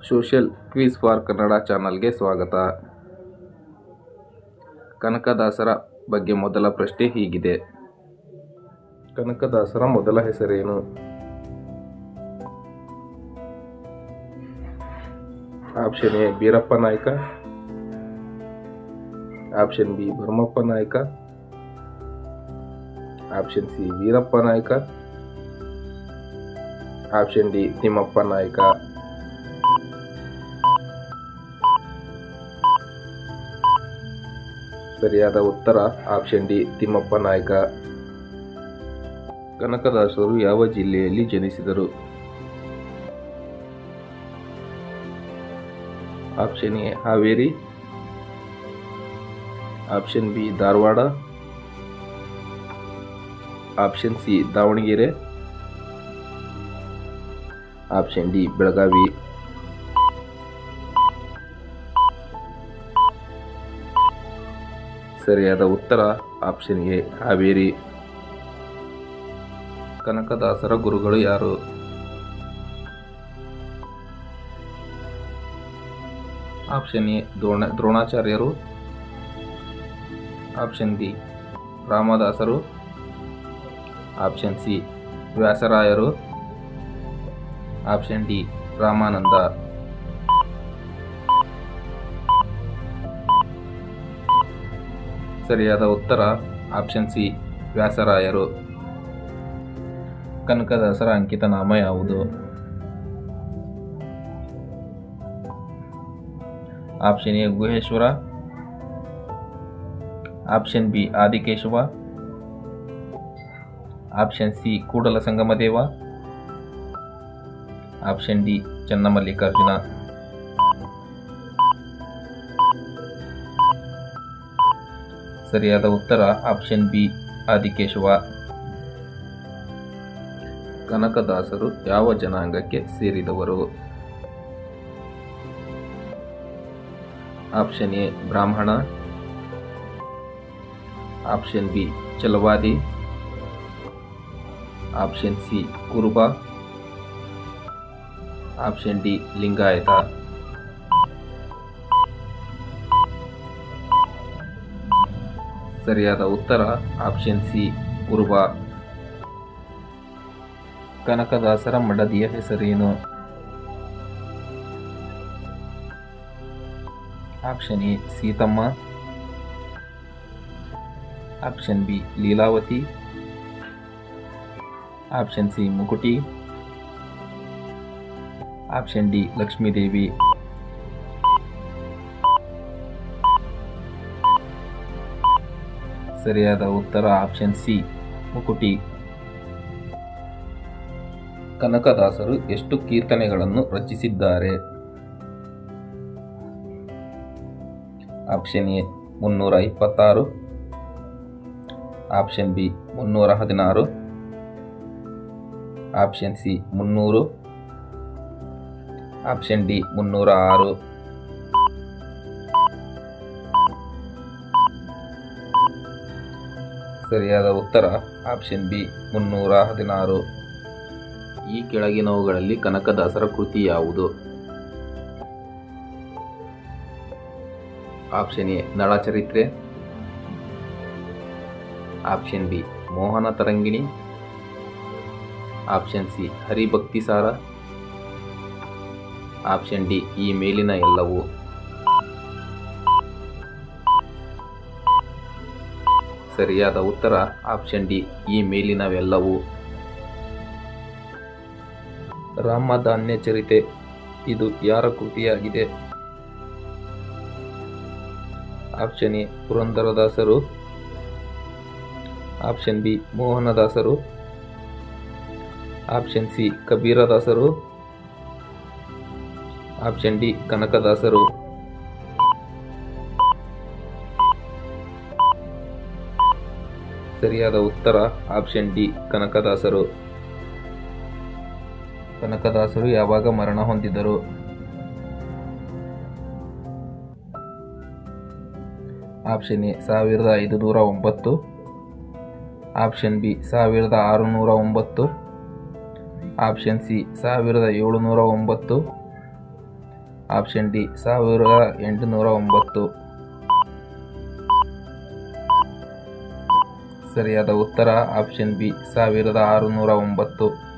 Social quiz for Kannada ಚಾನಲ್ಗೆ ಸ್ವಾಗತ. ಕನಕದಾಸರ ಬಗ್ಗೆ ಮೊದಲ ಪ್ರಶ್ನೆ ಹೀಗಿದೆ. ಕನಕದಾಸರ ಮೊದಲ ಹೆಸರೇನು? Option A Beerappa Naik, option B Bharamappa Naik, option C Veerappa Naik, option D Thimmappa Naik. ಸರಿಯಾದ ಉತ್ತರ ಆಪ್ಷನ್ ಡಿ ತಿಮ್ಮಪ್ಪ ನಾಯ್ಕ. ಕನಕದಾಸರು ಯಾವ ಜಿಲ್ಲೆಯಲ್ಲಿ ಜನಿಸಿದರು? Option A Haveri, option B Dharwad, option C Davanagere, option D Belagavi. ಸರಿಯಾದ ಉತ್ತರ ಆಪ್ಷನ್ ಎ ಹಾವೇರಿ. ಕನಕದಾಸರ ಗುರುಗಳು ಯಾರು? ಆಪ್ಷನ್ ಎ ದ್ರೋಣಾಚಾರ್ಯರು, ಆಪ್ಷನ್ ಬಿ ರಾಮದಾಸರು, ಆಪ್ಷನ್ ಸಿ ವ್ಯಾಸರಾಯರು, ಆಪ್ಷನ್ ಡಿ ರಾಮಾನಂದ. ಸರಿಯಾದ ಉತ್ತರ ಆಪ್ಷನ್ ಸಿ ವ್ಯಾಸರಾಯರು. ಕನಕದಾಸರ ಅಂಕಿತ ನಾಮ ಯಾವುದು? Option A Guheshwara, option B Adikeshava, option C Kudala Sangamadeva, option D Channamallikarjuna. ಸರಿಯಾದ ಉತ್ತರ ಆಪ್ಷನ್ ಬಿ ಆದಿಕೇಶವ. ಕನಕದಾಸರು ಯಾವ ಜನಾಂಗಕ್ಕೆ ಸೇರಿದವರು? ಆಪ್ಷನ್ ಎ ಬ್ರಾಹ್ಮಣ, option B Chalavadi, option C Kuruba, option D Lingayat. ಸರಿಯಾದ ಉತ್ತರ ಆಪ್ಷನ್ ಸಿ ಕುರುಬ. ಕನಕದಾಸರ ಮಡದಿಯ ಹೆಸರೇನು? Option A Seethamma, option B Leelavati, option C Mukuti, option D Lakshmidevi. ಸರಿಯಾದ ಉತ್ತರ ಆಪ್ಷನ್ ಸಿ ಮುಕುಟಿ. ಕನಕದಾಸರು ಎಷ್ಟು ಕೀರ್ತನೆಗಳನ್ನು ರಚಿಸಿದ್ದಾರೆ? Option A 326, option B 316, option C 300, option D 306. ಸರಿಯಾದ ಉತ್ತರ ಆಪ್ಷನ್ ಬಿ 316. ಈ ಕೆಳಗಿನವುಗಳಲ್ಲಿ ಕನಕದಾಸರ ಕೃತಿ ಯಾವುದು? Option A Nalacharitre, option B Mohana Tarangini, option C Haribhaktisara, option D ಈ ಮೇಲಿನ ಎಲ್ಲವೂ. ಸರಿಯಾದ ಉತ್ತರ ಆಪ್ಷನ್ ಡಿ ಈ ಮೇಲಿನವೆಲ್ಲವೂ. ರಾಮಧಾನ್ಯ ಚರಿತೆ ಇದು ಯಾರ ಕೃತಿಯಾಗಿದೆ? ಆಪ್ಷನ್ ಎ ಪುರಂದರದಾಸರು, ಆಪ್ಷನ್ ಬಿ ಮೋಹನದಾಸರು, ಆಪ್ಷನ್ ಸಿ ಕಬೀರದಾಸರು, ಆಪ್ಷನ್ ಡಿ ಕನಕದಾಸರು. ಸರಿಯಾದ ಉತ್ತರ ಆಪ್ಷನ್ ಡಿ ಕನಕದಾಸರು. ಕನಕದಾಸರು ಯಾವಾಗ ಮರಣ ಹೊಂದಿದರು? Option A 1509, option B 1609, option C 1709, option D 1809. ಸರಿಯಾದ ಉತ್ತರ ಆಪ್ಷನ್ ಬಿ 1609.